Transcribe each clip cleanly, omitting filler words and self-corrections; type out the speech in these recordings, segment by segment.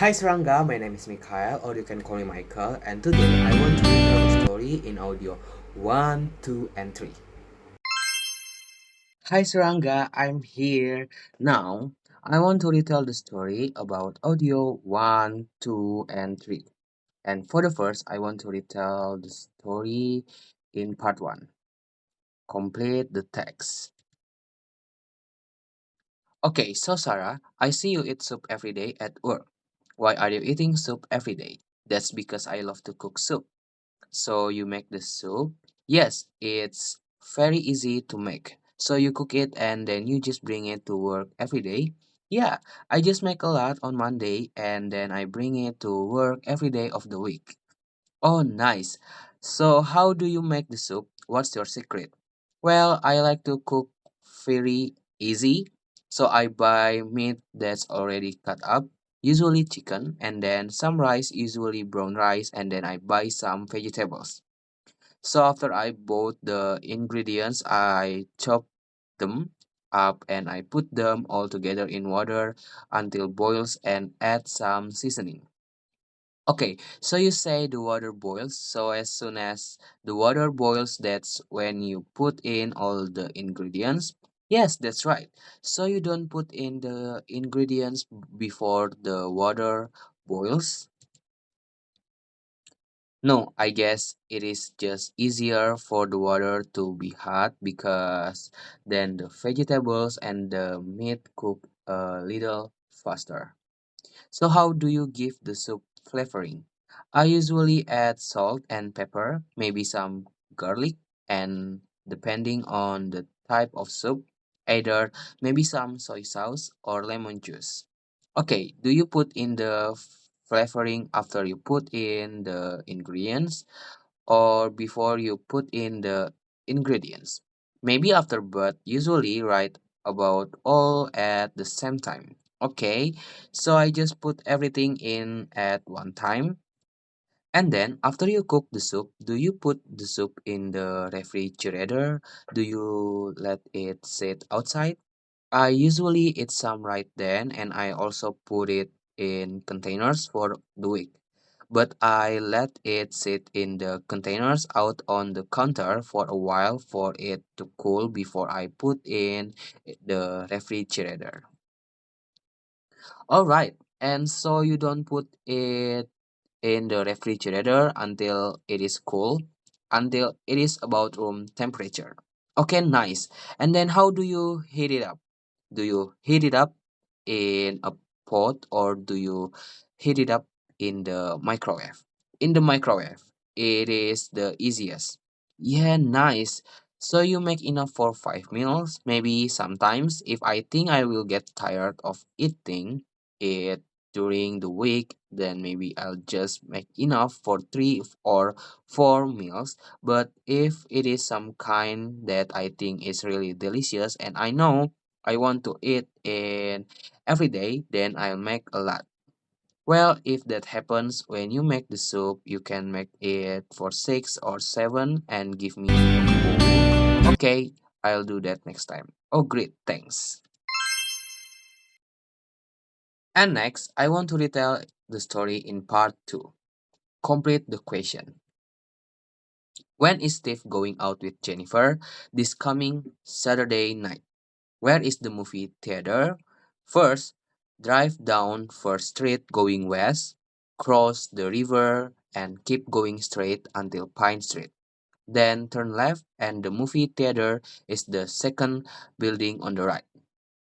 Hi Rangga, my name is Mihkael, or you can call me Michael, and today I want to tell a story in audio 1, 2, and 3. Hi Rangga, I'm here. Now, I want to retell the story about audio 1, 2, and 3. And for the first, I want to retell the story in part 1. Complete the text. Okay, so Sarah, I see you eat soup every day at work. Why are you eating soup every day? That's because I love to cook soup. So you make the soup. Yes, it's very easy to make. So you cook it and then you just bring it to work every day. Yeah, I just make a lot on Monday and then I bring it to work every day of the week. Oh, nice. So how do you make the soup? What's your secret? Well, I like to cook very easy. So I buy meat that's already cut up, usually chicken, and then some rice, usually brown rice, and then I buy some vegetables. So after I bought the ingredients, I chop them up and I put them all together in water until boils and add some seasoning. Okay, so you say the water boils. So as soon as the water boils, that's when you put in all the ingredients. Yes, that's right. So you don't put in the ingredients before the water boils. No, I guess it is just easier for the water to be hot because then the vegetables and the meat cook a little faster. So how do you give the soup flavoring? I usually add salt and pepper, maybe some garlic, and depending on the type of soup, either maybe some soy sauce or lemon juice. Okay, do you put in the flavoring after you put in the ingredients or before you put in the ingredients? Maybe after, but usually right about all at the same time. Okay, so I just put everything in at one time. And then after you cook the soup, do you put the soup in the refrigerator? Do you let it sit outside? I usually eat some right then and I also put it in containers for the week. But I let it sit in the containers out on the counter for a while for it to cool before I put in the refrigerator. All right. And so you don't put it in the refrigerator until it is cool, until it is about room temperature. Okay, nice. And then how do you heat it up? Do you heat it up in a pot or do you heat it up in the microwave? In the microwave, it is the easiest. Yeah, nice. So you make enough for 5 meals. Maybe sometimes if I think I will get tired of eating it during the week, then maybe I'll just make enough for 3 or 4 meals. But if it is some kind that I think is really delicious and I know I want to eat it every day, then I'll make a lot. Well, if that happens when you make the soup, you can make it for 6 or 7 and give me a bowl. Okay, I'll do that next time. Oh, great, thanks. And next, I want to retell the story in part 2. Complete the question. When is Steve going out with Jennifer? This coming Saturday night. Where is the movie theater? First, drive down First Street going west, cross the river, and keep going straight until Pine Street. Then turn left, and the movie theater is the second building on the right.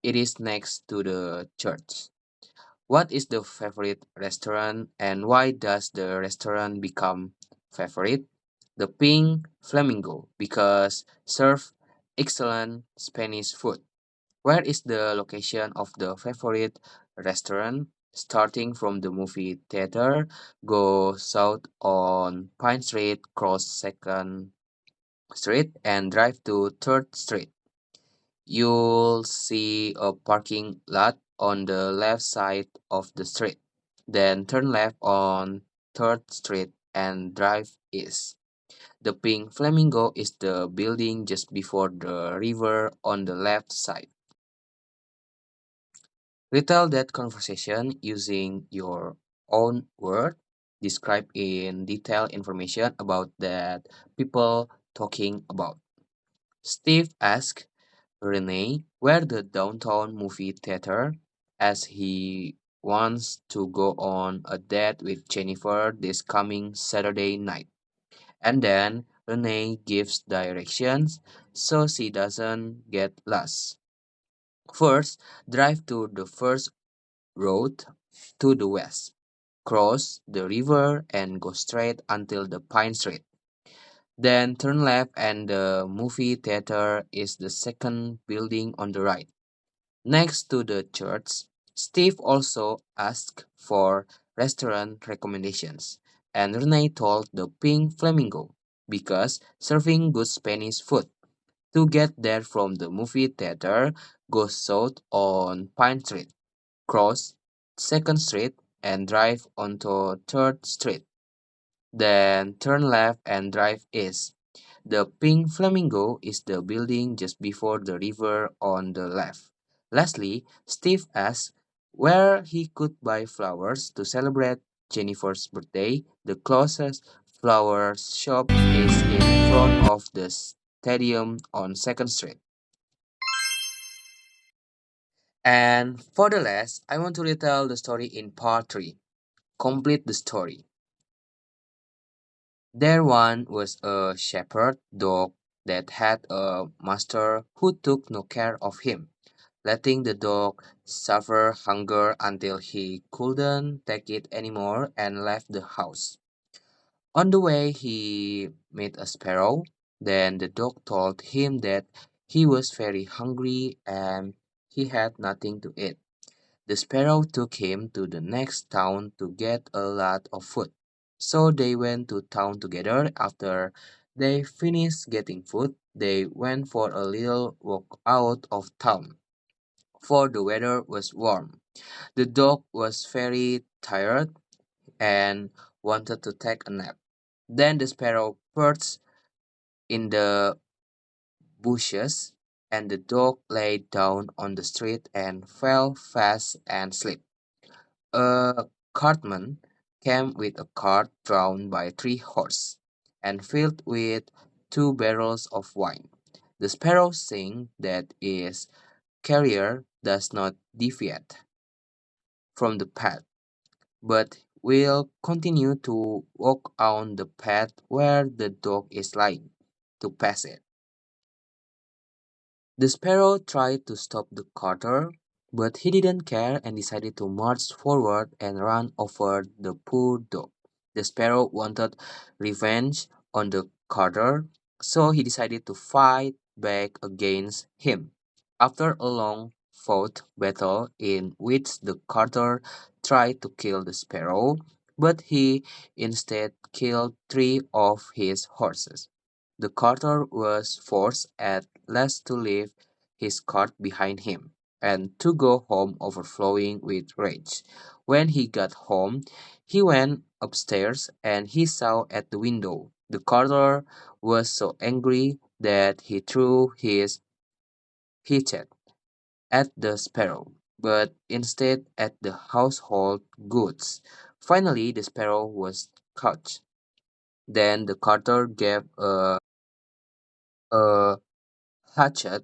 It is next to the church. What is the favorite restaurant and why does the restaurant become favorite? The Pink Flamingo because serve excellent Spanish food. Where is the location of the favorite restaurant? Starting from the movie theater, go south on Pine Street, cross 2nd Street, and drive to 3rd Street. You'll see a parking lot on the left side of the street. Then turn left on 3rd Street and drive east. The Pink Flamingo is the building just before the river on the left side. Retell that conversation using your own word, describe in detail information about that people talking about. Steve asked Renee where the downtown movie theater as he wants to go on a date with Jennifer this coming Saturday night. And then Renee gives directions so she doesn't get lost. First, drive to the first road to the west, cross the river and go straight until the Pine Street. Then turn left and the movie theater is the second building on the right. Next to the church, Steve also asked for restaurant recommendations, and Renee told the Pink Flamingo because serving good Spanish food. To get there from the movie theater, go south on Pine Street, cross 2nd Street, and drive onto 3rd Street. Then turn left and drive east. The Pink Flamingo is the building just before the river on the left. Lastly, Steve asked where he could buy flowers to celebrate Jennifer's birthday. The closest flower shop is in front of the stadium on 2nd Street. And for the last, I want to retell the story in part 3. Complete the story. There one was a shepherd dog that had a master who took no care of him, letting the dog suffer hunger until he couldn't take it anymore and left the house. On the way, he met a sparrow. Then the dog told him that he was very hungry and he had nothing to eat. The sparrow took him to the next town to get a lot of food. So they went to town together. After they finished getting food, they went for a little walk out of town, for the weather was warm. The dog was very tired and wanted to take a nap. Then the sparrow perched in the bushes, and the dog lay down on the street and fell fast and asleep. A cartman came with a cart drawn by 3 horses and filled with 2 barrels of wine. The sparrow sang that his carrier does not deviate from the path, but will continue to walk on the path where the dog is lying to pass it. The sparrow tried to stop the carter, but he didn't care and decided to march forward and run over the poor dog. The sparrow wanted revenge on the carter, so he decided to fight back against him. After a long fought battle in which the carter tried to kill the sparrow, but he instead killed 3 of his horses. The carter was forced at last to leave his cart behind him and to go home overflowing with rage. When he got home, he went upstairs and he saw at the window. The carter was so angry that he threw his hatchet at the sparrow, but instead at the household goods. Finally, the sparrow was caught. Then the carter gave a hatchet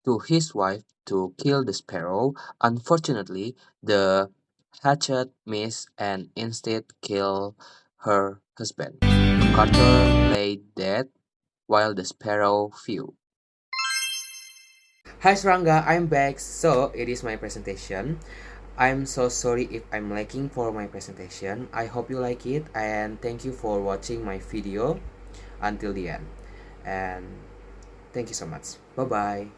to his wife to kill the sparrow. Unfortunately, the hatchet missed and instead killed her husband. The carter lay dead while the sparrow flew. Hi Rangga, I'm back. So it is my presentation. I'm so sorry if I'm lacking for my presentation. I hope you like it and thank you for watching my video until the end. And thank you so much. Bye bye.